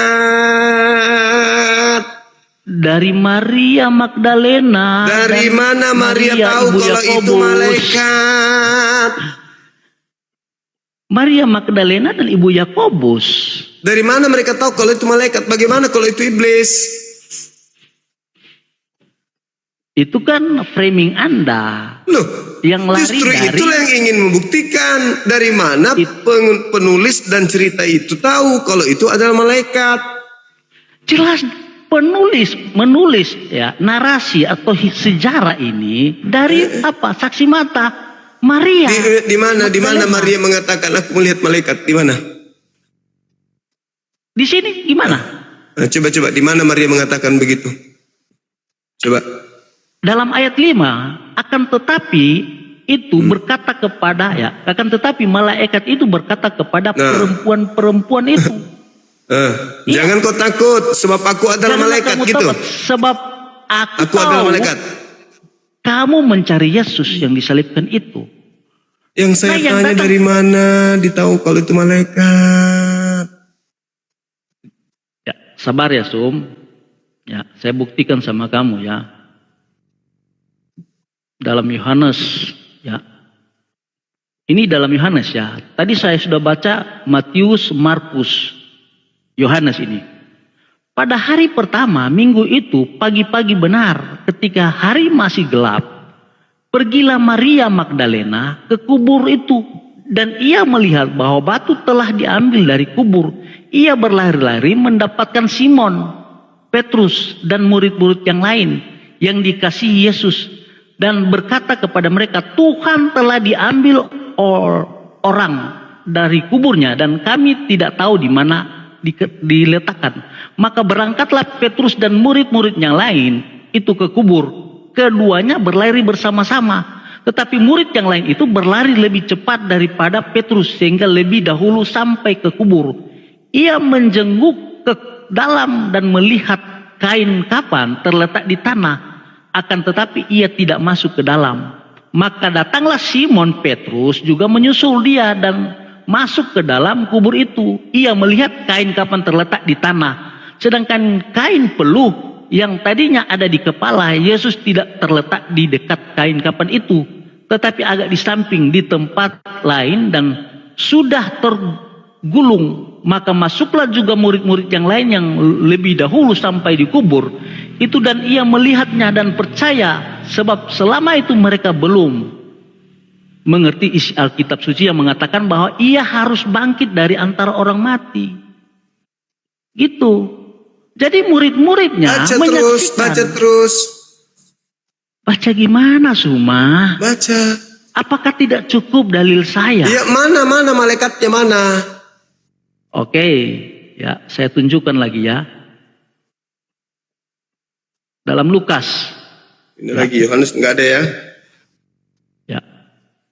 Speaker 6: Dari Maria Magdalena.
Speaker 1: Dari
Speaker 6: dan
Speaker 1: mana Maria tahu
Speaker 6: Ibu
Speaker 1: kalau itu
Speaker 6: Yakobus.
Speaker 1: malaikat?
Speaker 6: Maria Magdalena dan Ibu Yakobus.
Speaker 1: Dari mana mereka tahu kalau itu malaikat? Bagaimana kalau itu iblis?
Speaker 6: Itu kan framing Anda.
Speaker 1: Loh,
Speaker 6: yang lari
Speaker 1: justru
Speaker 6: dari
Speaker 1: itulah yang ingin membuktikan dari mana penulis dan cerita itu tahu kalau itu adalah malaikat.
Speaker 6: jelas penulis menulis ya narasi atau sejarah ini dari apa? Saksi mata Maria.
Speaker 1: Di mana Maria mengatakan aku melihat malaikat? Di mana?
Speaker 6: Di sini gimana?
Speaker 1: Nah, coba di mana Maria mengatakan begitu? Coba.
Speaker 6: Dalam ayat 5, akan tetapi itu berkata kepada akan tetapi malaikat itu berkata kepada perempuan-perempuan itu.
Speaker 1: Jangan kau takut sebab aku adalah malaikat gitu.
Speaker 6: Takut, sebab aku tahu
Speaker 1: adalah malaikat.
Speaker 6: Kamu mencari Yesus yang disalibkan itu.
Speaker 1: Yang saya tanya dari mana ditahu kalau itu malaikat?
Speaker 6: Ya, sabar ya Sum. Ya, saya buktikan sama kamu ya. Dalam Yohanes ya. Ini dalam Yohanes ya. Tadi saya sudah baca Matius, Markus, Yohanes ini. Pada hari pertama minggu itu pagi-pagi benar ketika hari masih gelap, pergilah Maria Magdalena ke kubur itu dan ia melihat bahwa batu telah diambil dari kubur. Ia berlari-lari mendapatkan Simon, Petrus dan murid-murid yang lain yang dikasihi Yesus. Dan berkata kepada mereka, Tuhan telah diambil orang dari kuburnya dan kami tidak tahu di mana diletakkan. Maka berangkatlah Petrus dan murid-murid yang lain itu ke kubur. Keduanya berlari bersama-sama. Tetapi murid yang lain itu berlari lebih cepat daripada Petrus sehingga lebih dahulu sampai ke kubur. Ia menjenguk ke dalam dan melihat kain kafan terletak di tanah. Akan tetapi ia tidak masuk ke dalam. Maka datanglah Simon Petrus juga menyusul dia dan masuk ke dalam kubur itu. Ia melihat kain kafan terletak di tanah. Sedangkan kain peluh yang tadinya ada di kepala Yesus tidak terletak di dekat kain kafan itu. Tetapi agak di samping di tempat lain dan sudah tergulung. Maka masuklah juga murid-murid yang lain yang lebih dahulu sampai di kubur itu dan ia melihatnya dan percaya sebab selama itu mereka belum mengerti isi Alkitab suci yang mengatakan bahwa ia harus bangkit dari antara orang mati. Gitu. Jadi murid-muridnya menyaksikan.
Speaker 1: Baca terus.
Speaker 6: Baca gimana Suma?
Speaker 1: Baca.
Speaker 6: Apakah tidak cukup dalil saya?
Speaker 1: Ya mana malaikatnya mana?
Speaker 6: Oke, ya saya tunjukkan lagi ya. Dalam Lukas.
Speaker 1: Ini lagi Yohanes enggak ada ya.
Speaker 6: Ya.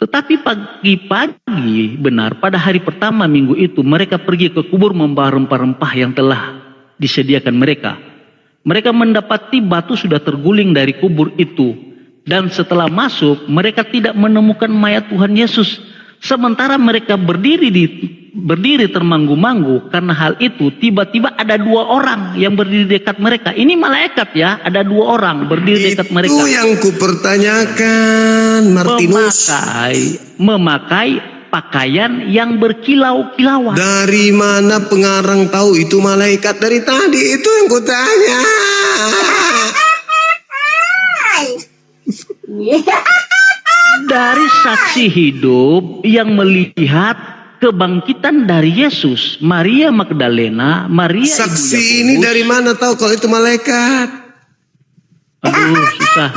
Speaker 6: Tetapi pagi-pagi benar pada hari pertama minggu itu mereka pergi ke kubur membawa rempah-rempah yang telah disediakan mereka. Mereka mendapati batu sudah terguling dari kubur itu dan setelah masuk mereka tidak menemukan mayat Tuhan Yesus. Sementara mereka berdiri termanggu-manggu karena hal itu tiba-tiba ada 2 orang yang berdiri dekat mereka. Ini malaikat ya, ada 2 orang berdiri dekat mereka.
Speaker 1: Itu yang kupertanyakan Martinus.
Speaker 6: Memakai pakaian yang berkilau-kilauan.
Speaker 1: Dari mana pengarang tahu itu malaikat dari tadi? Itu yang kutanya.
Speaker 6: Dari saksi hidup yang melihat kebangkitan dari Yesus, Maria Magdalena, Maria
Speaker 1: saksi
Speaker 6: Ibu Yakobus.
Speaker 1: Ini dari mana tahu kalau itu malaikat?
Speaker 6: Aduh, susah.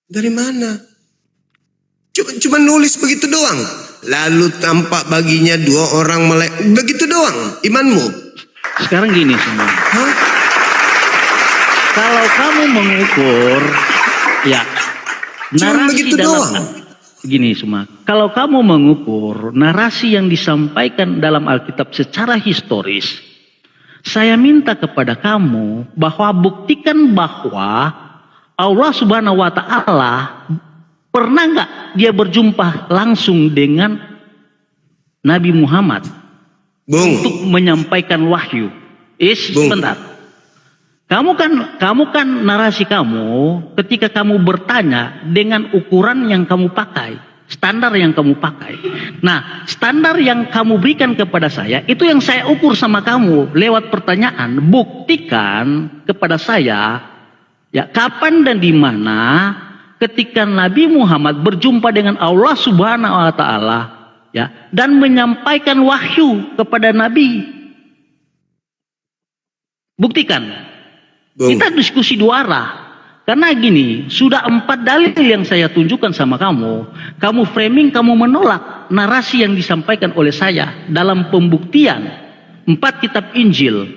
Speaker 1: Dari mana? Cuma nulis begitu doang. Lalu tampak baginya 2 orang malaikat. Begitu doang imanmu.
Speaker 6: Sekarang gini semua.
Speaker 1: Hah?
Speaker 6: Kalau kamu mengukur, ya,
Speaker 1: Cuma begitu doang.
Speaker 6: Gini semua. Kalau kamu mengukur narasi yang disampaikan dalam Alkitab secara historis, Saya minta kepada kamu bahwa buktikan bahwa Allah Subhanahu wa Ta'ala pernah nggak dia berjumpa langsung dengan Nabi Muhammad untuk menyampaikan wahyu. Sebentar. Kamu kan narasi kamu ketika kamu bertanya dengan ukuran yang kamu pakai, standar yang kamu pakai. Nah, standar yang kamu berikan kepada saya itu yang saya ukur sama kamu lewat pertanyaan. Buktikan kepada saya ya kapan dan di mana ketika Nabi Muhammad berjumpa dengan Allah Subhanahu wa Ta'ala ya dan menyampaikan wahyu kepada Nabi. Buktikan. Kita diskusi dua arah. Karena gini, sudah 4 dalil yang saya tunjukkan sama kamu. Kamu framing, kamu menolak narasi yang disampaikan oleh saya dalam pembuktian 4 kitab Injil.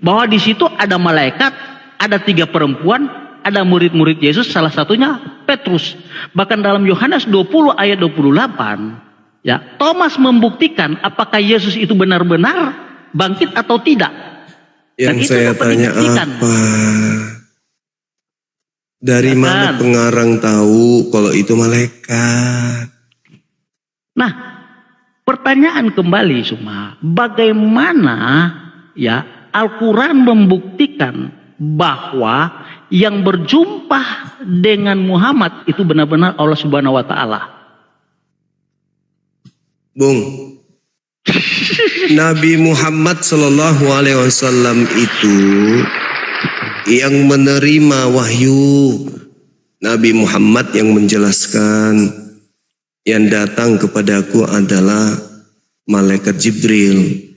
Speaker 6: Bahwa di situ ada malaikat, ada 3 perempuan, ada murid-murid Yesus, salah satunya Petrus. Bahkan dalam Yohanes 20 ayat 28, ya, Thomas membuktikan apakah Yesus itu benar-benar bangkit atau tidak.
Speaker 1: Yang saya tanya apa? Dari mana pengarang tahu kalau itu malaikat?
Speaker 6: Nah, pertanyaan kembali Suma, bagaimana ya Al-Quran membuktikan bahwa yang berjumpa dengan Muhammad itu benar-benar Allah Subhanahu wa Ta'ala?
Speaker 1: Bung, Nabi Muhammad Sallallahu Alaihi Wasallam itu yang menerima wahyu. Nabi Muhammad yang menjelaskan, yang datang kepadaku adalah malaikat Jibril.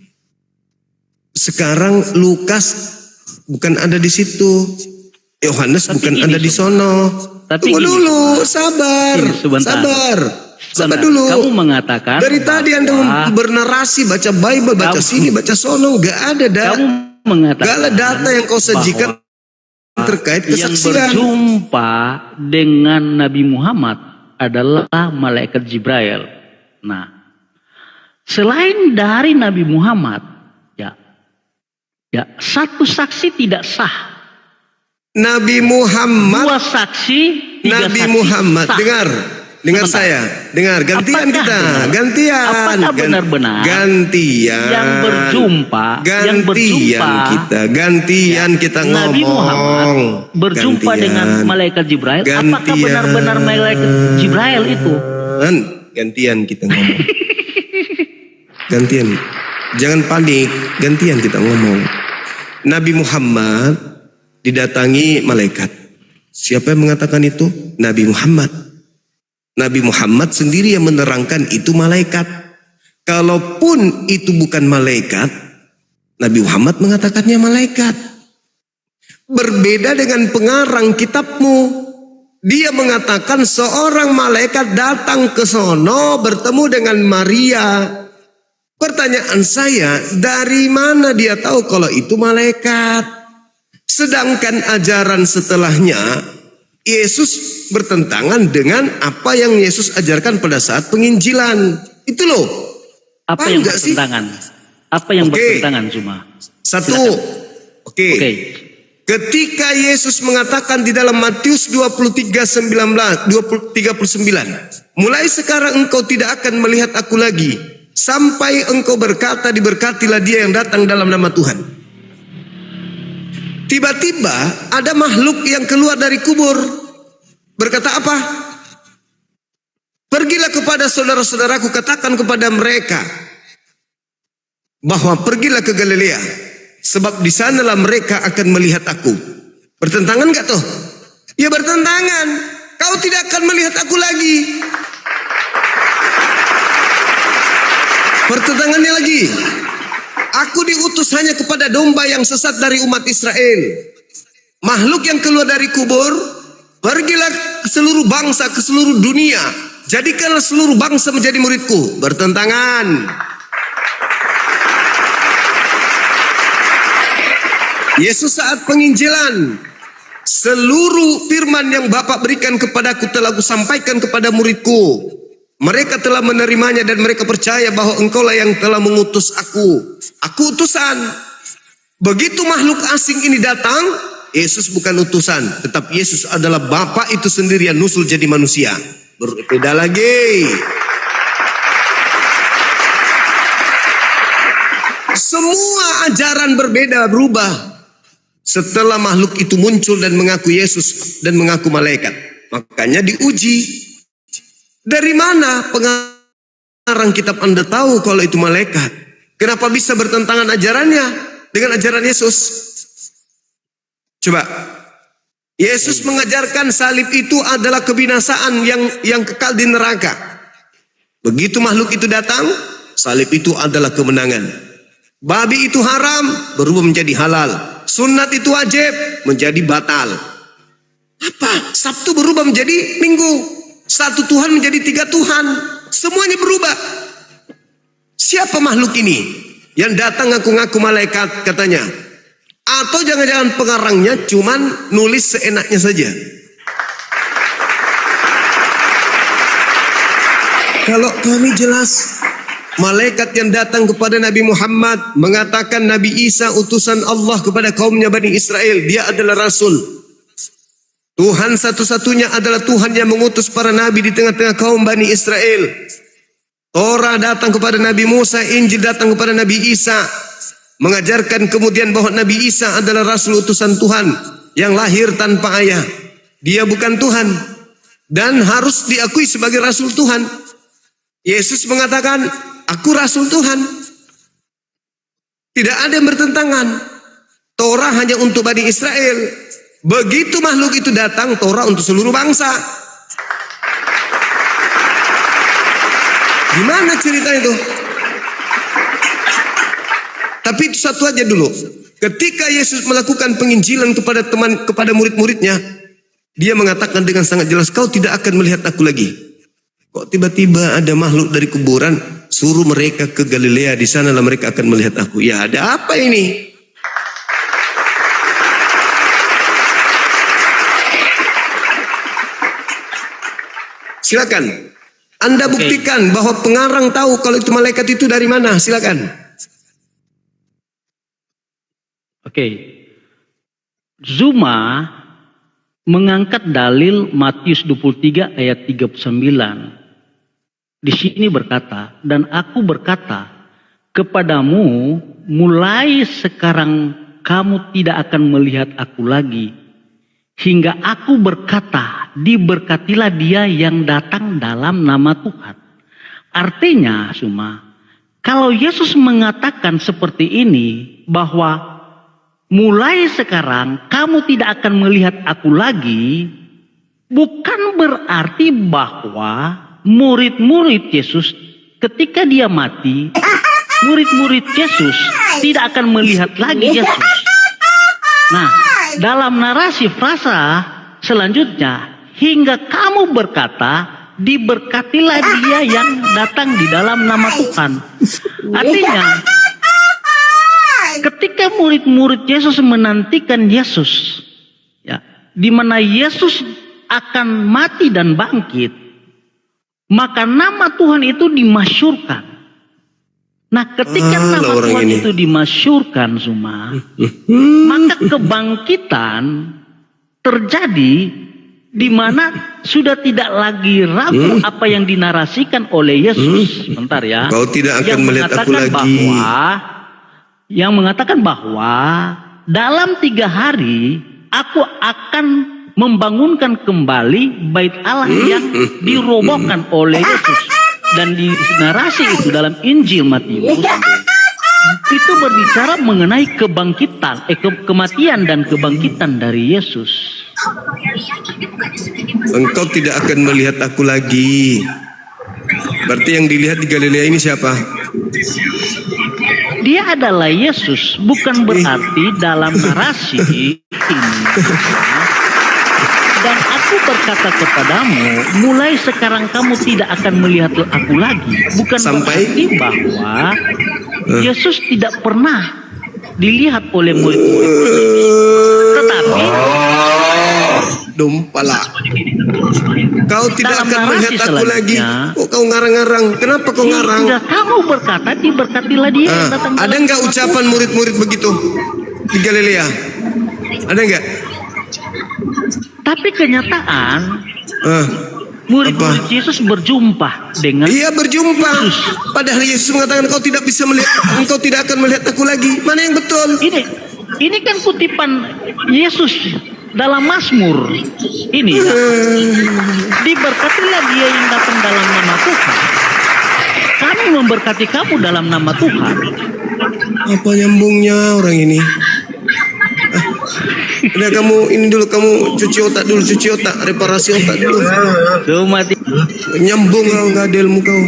Speaker 1: Sekarang Lukas bukan ada di situ, Yohanes bukan ada di sono. Tunggu dulu, sabar. Sabar dulu.
Speaker 6: Kamu mengatakan
Speaker 1: dari tadi Anda bernarasi, baca Bible, baca sini, baca sono, nggak ada
Speaker 6: kamu mengatakan
Speaker 1: nggak ada data yang kau sajikan terkait kesaksian.
Speaker 6: Yang berjumpa dengan Nabi Muhammad adalah malaikat Jibril. Nah, selain dari Nabi Muhammad, ya, satu saksi tidak sah.
Speaker 1: Nabi Muhammad.
Speaker 6: 2 saksi, 3
Speaker 1: Nabi
Speaker 6: saksi
Speaker 1: Muhammad
Speaker 6: sah.
Speaker 1: Dengar saya, dengar, gantian kita, gantian.
Speaker 6: Apakah benar-benar
Speaker 1: gantian
Speaker 6: yang berjumpa
Speaker 1: kita ngomong.
Speaker 6: Nabi Muhammad berjumpa dengan malaikat Jibril? Apakah benar-benar malaikat Jibril itu?
Speaker 1: Gantian kita ngomong. Gantian, jangan panik, gantian kita ngomong. Nabi Muhammad didatangi malaikat. Siapa yang mengatakan itu? Nabi Muhammad. Nabi Muhammad sendiri yang menerangkan itu malaikat. Kalaupun itu bukan malaikat, Nabi Muhammad mengatakannya malaikat. Berbeda dengan pengarang kitabmu. Dia mengatakan seorang malaikat datang ke sono bertemu dengan Maria. Pertanyaan saya, dari mana dia tahu kalau itu malaikat? Sedangkan ajaran setelahnya, Yesus bertentangan dengan apa yang Yesus ajarkan pada saat penginjilan. Itu loh.
Speaker 6: Apa yang bertentangan? Apa yang bertentangan cuma?
Speaker 1: Satu. Oke. Ketika Yesus mengatakan di dalam Matius 23:39, mulai sekarang engkau tidak akan melihat aku lagi, sampai engkau berkata, diberkatilah dia yang datang dalam nama Tuhan. Tiba-tiba ada makhluk yang keluar dari kubur. Berkata apa? Pergilah kepada saudara-saudaraku, katakan kepada mereka bahwa pergilah ke Galilea, sebab di sanalah mereka akan melihat aku. Bertentangan gak tuh? Ya bertentangan. Kau tidak akan melihat aku lagi. Pertentangannya lagi. Aku diutus hanya kepada domba yang sesat dari umat Israel. Makhluk yang keluar dari kubur, pergilah ke seluruh bangsa, ke seluruh dunia. Jadikanlah seluruh bangsa menjadi muridku. Bertentangan. Yesus saat penginjilan, seluruh firman yang Bapa berikan kepadaku telah kusampaikan kepada muridku. Mereka telah menerimanya dan mereka percaya bahwa engkaulah yang telah mengutus aku. Aku utusan. Begitu makhluk asing ini datang, Yesus bukan utusan, tetapi Yesus adalah Bapa itu sendiri yang nusul jadi manusia. Berbeda lagi. Semua ajaran berbeda, berubah setelah makhluk itu muncul dan mengaku Yesus dan mengaku malaikat. Makanya diuji. Dari mana pengarang kitab Anda tahu kalau itu malaikat? Kenapa bisa bertentangan ajarannya dengan ajaran Yesus? Coba. Yesus mengajarkan salib itu adalah kebinasaan yang kekal di neraka. Begitu makhluk itu datang, salib itu adalah kemenangan. Babi itu haram, berubah menjadi halal. Sunat itu wajib, menjadi batal. Apa? Sabtu berubah menjadi Minggu. Satu Tuhan menjadi tiga Tuhan. Semuanya berubah. Siapa makhluk ini yang datang ngaku-ngaku malaikat katanya? Atau jangan-jangan pengarangnya cuman nulis seenaknya saja? Kalau kami jelas, malaikat yang datang kepada Nabi Muhammad mengatakan Nabi Isa utusan Allah kepada kaumnya Bani Israel. Dia adalah Rasul. Tuhan satu-satunya adalah Tuhan yang mengutus para Nabi di tengah-tengah kaum Bani Israel. Torah datang kepada Nabi Musa, Injil datang kepada Nabi Isa. Mengajarkan kemudian bahwa Nabi Isa adalah Rasul utusan Tuhan yang lahir tanpa ayah. Dia bukan Tuhan dan harus diakui sebagai Rasul Tuhan. Yesus mengatakan, aku Rasul Tuhan. Tidak ada yang bertentangan. Torah hanya untuk Bani Israel. Begitu makhluk itu datang, Torah untuk seluruh bangsa. Gimana cerita itu? Tapi itu satu aja dulu. Ketika Yesus melakukan penginjilan kepada murid-muridnya, dia mengatakan dengan sangat jelas, kau tidak akan melihat aku lagi. Kok tiba-tiba ada makhluk dari kuburan, suruh mereka ke Galilea, di sanalah mereka akan melihat aku. Ya, ada apa ini? Silakan. Anda buktikan bahwa pengarang tahu kalau itu malaikat itu dari mana. Silakan.
Speaker 6: Zuma mengangkat dalil Matius 23 ayat 39. Di sini berkata, dan aku berkata kepadamu, mulai sekarang kamu tidak akan melihat aku lagi. Hingga aku berkata, diberkatilah dia yang datang dalam nama Tuhan. Artinya, kalau Yesus mengatakan seperti ini, bahwa mulai sekarang kamu tidak akan melihat aku lagi, bukan berarti bahwa murid-murid Yesus ketika dia mati, murid-murid Yesus tidak akan melihat lagi Yesus. Nah, dalam narasi frasa selanjutnya, hingga kamu berkata, diberkatilah dia yang datang di dalam nama Tuhan. Artinya, ketika murid-murid Yesus menantikan Yesus, ya, di mana Yesus akan mati dan bangkit, maka nama Tuhan itu dimasyurkan. Nah, ketika nama Tuhan itu dimasyurkan, maka kebangkitan terjadi di mana sudah tidak lagi ragu apa yang dinarasikan oleh Yesus. Bentar ya.
Speaker 1: Kau tidak akan melihat aku lagi.
Speaker 6: Yang mengatakan bahwa dalam 3 hari aku akan membangunkan kembali bait Allah yang dirobohkan oleh Yesus. Dan di narasi itu dalam Injil Matius itu berbicara mengenai kebangkitan, kematian dan kebangkitan dari Yesus.
Speaker 1: Engkau tidak akan melihat aku lagi. Berarti yang dilihat di Galilea ini siapa?
Speaker 6: Dia adalah Yesus, bukan berarti dalam narasi ini. Dan aku berkata kepadamu, mulai sekarang kamu tidak akan melihat aku lagi. Bukan berarti bahwa Yesus tidak pernah dilihat oleh murid-murid. Tetapi
Speaker 1: Dumpala, kau tidak akan melihat aku lagi. Oh, kau ngarang-ngarang. Kenapa kau ngarang?
Speaker 6: Kamu berkata, diberkatilah dia yang datang.
Speaker 1: Ada nggak ucapan murid-murid begitu? di Galilea? Ada nggak?
Speaker 6: Tapi kenyataan
Speaker 1: Ah,
Speaker 6: murid-murid Yesus berjumpa dengan
Speaker 1: iya berjumpa. Padahal Yesus mengatakan engkau tidak akan melihat aku lagi. Mana yang betul?
Speaker 6: ini kan kutipan Yesus dalam Mazmur ini. Diberkatilah dia yang datang dalam nama Tuhan. Kami memberkati kamu dalam nama Tuhan.
Speaker 1: Apa nyambungnya orang ini? Udah kamu ini dulu, kamu cuci otak, reparasi otak dulu.
Speaker 6: Mati.
Speaker 1: Nyambung kau, nggak ada ilmu kau.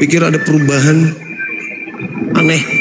Speaker 1: Pikir ada perubahan aneh.